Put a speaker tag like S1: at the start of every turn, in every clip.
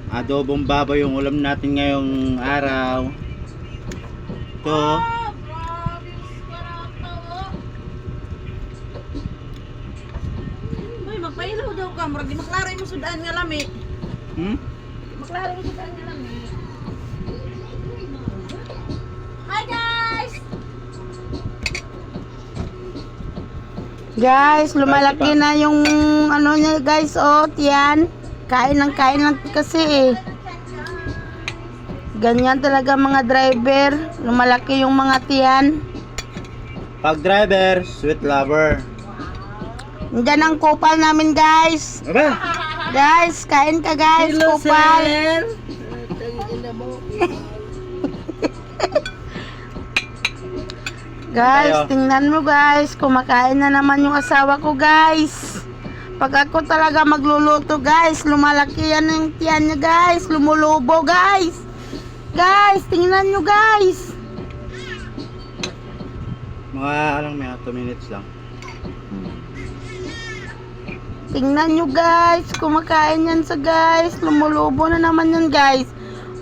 S1: Adobong baboy yung ulam natin ngayong araw. Ito.
S2: Uy, magpailaw daw ka. Marag di maklaro mo sudaan nga lami. Maklaro mo sudaan nga lami. Hi guys!
S3: Guys, lumalaki na yung ano niya guys, oh, tiyan. Kain lang kasi eh. Ganyan talaga mga driver. Lumalaki yung mga tiyan.
S1: Pag driver, sweet lover.
S3: Diyan ang kupal namin guys.
S1: Aba!
S3: Guys, kain ka guys,
S2: Hello,
S3: kupal.
S2: sir.
S3: Guys,
S1: Tayo.
S3: tingnan mo guys, kumakain na naman yung asawa ko guys. Pag ako talaga magluluto guys, lumalaki yan yung tiyan niya guys, lumulubo guys. Guys, tingnan nyo guys.
S1: Mga alang may 2 minutes lang.
S3: Tingnan nyo guys, kumakain yan sa guys, lumulubo na naman yan guys.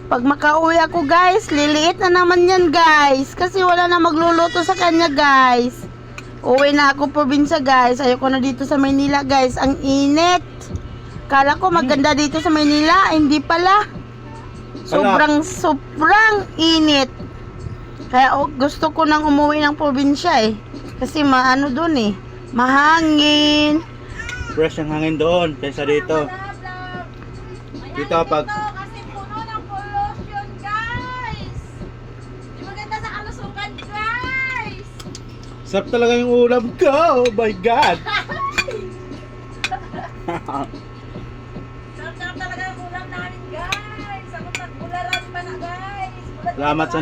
S3: Pag makauwi ako guys, liliit na naman yan guys, kasi wala na magluluto sa kanya guys. Uwi na ako probinsya guys, ayoko na dito sa Maynila guys, ang init. Kala ko maganda dito sa Maynila, hindi pala. Sobrang init. Kaya gusto ko nang umuwi ng probinsya eh. Kasi maano dun eh, mahangin.
S1: Fresh ang hangin doon kaysa dito. Dito pag
S2: Kasi puno ng pollution, guys. Di maganda sa kalusugan, guys.
S1: sarap talaga yung ulam ko. Oh my God!
S2: Sarap-sarap talaga ang ulam namin, guys. Ako nagbularan pa na, guys.
S1: Salamat sa